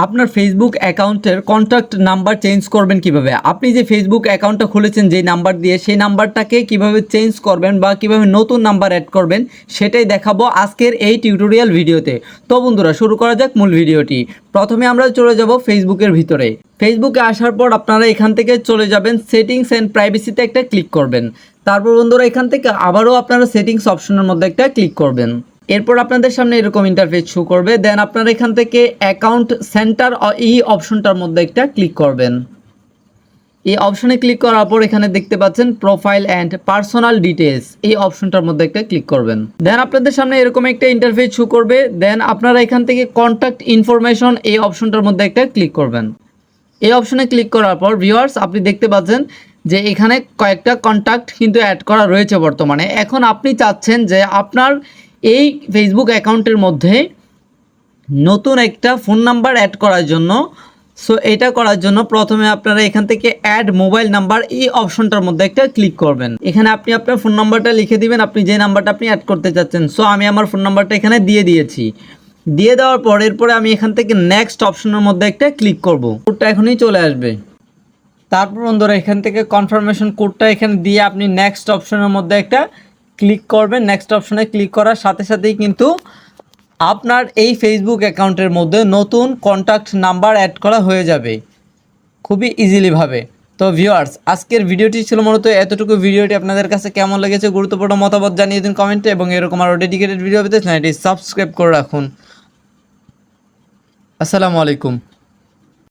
আপনার ফেসবুক অ্যাকাউন্টের contact number change করবেন কিভাবে? আপনি যে ফেসবুক অ্যাকাউন্টটা খুলেছেন যেই নাম্বার দিয়ে, সেই নাম্বারটাকে কিভাবে চেঞ্জ করবেন বা কিভাবে নতুন নাম্বার অ্যাড করবেন সেটাই দেখাবো আজকের এই টিউটোরিয়াল ভিডিওতে। তো বন্ধুরা, শুরু করা যাক মূল ভিডিওটি। প্রথমে আমরা চলে যাব ফেসবুকের ভিতরে। ফেসবুকে আসার পর আপনারা এখান থেকে চলে যাবেন সেটিংস অ্যান্ড প্রাইভেসিতে একটা ক্লিক করবেন। তারপর বন্ধুরা এখান থেকে আবারও আপনারা সেটিংস অপশনের মধ্যে একটা ক্লিক করবেন। এরপর আপনাদের সামনে এরকম ইন্টারফেস শো করবে। দেন আপনারা এখান থেকে অ্যাকাউন্ট সেন্টার এই অপশনটার মধ্যে একটা ক্লিক করবেন। এই অপশনে ক্লিক করার পর এখানে দেখতে পাচ্ছেন প্রোফাইল অ্যান্ড পার্সোনাল ডিটেলস, এই অপশনটার মধ্যে একটা ক্লিক করবেন। দেন আপনাদের সামনে এরকম একটা ইন্টারফেস শো করবে। দেন আপনারা এখান থেকে কন্ট্যাক্ট ইনফরমেশন এই অপশনটার মধ্যে একটা ক্লিক করবেন। এই অপশনে ক্লিক করার পর ভিউয়ার্স আপনি দেখতে পাচ্ছেন যে এখানে কয়েকটা কন্ট্যাক্ট কিন্তু অ্যাড করা রয়েছে বর্তমানে। এখন আপনি চাচ্ছেন যে আপনার এই ফেসবুক অ্যাকাউন্টের মধ্যে নতুন একটা ফোন নাম্বার অ্যাড করার জন্য। সো এটা করার জন্য প্রথমে আপনারা এখান থেকে অ্যাড মোবাইল নাম্বার এই অপশনটার মধ্যে একটা ক্লিক করবেন। এখানে আপনি আপনার ফোন নাম্বারটা লিখে দিবেন, আপনি যে নাম্বারটা আপনি অ্যাড করতে চাচ্ছেন। সো আমি আমার ফোন নাম্বারটা এখানে দিয়ে দিয়েছি। দিয়ে দেওয়ার পর এরপরে আমি এখান থেকে নেক্সট অপশনের মধ্যে একটা ক্লিক করব। কোডটা এখনই চলে আসবে। তারপর বন্ধুরা এখান থেকে কনফার্মেশন কোডটা এখানে দিয়ে আপনি নেক্সট অপশনের মধ্যে একটা ক্লিক করবেন। নেক্সট অপশনে ক্লিক করার সাথে সাথেই কিন্তু আপনার এই ফেসবুক অ্যাকাউন্টের মধ্যে নতুন কন্ট্যাক্ট নাম্বার অ্যাড করা হয়ে যাবে খুবই ইজিলিভাবে। তো ভিউয়ার্স, আজকের ভিডিওটি ছিল মূলত এতটুকু। ভিডিওটি আপনাদের কাছে কেমন লেগেছে গুরুত্বপূর্ণ মতামত জানিয়ে দিন কমেন্টে, এবং এরকম আরও ডেডিকেটেড ভিডিও পেতে চ্যানেলটি সাবস্ক্রাইব করে রাখুন। আসসালামু আলাইকুম।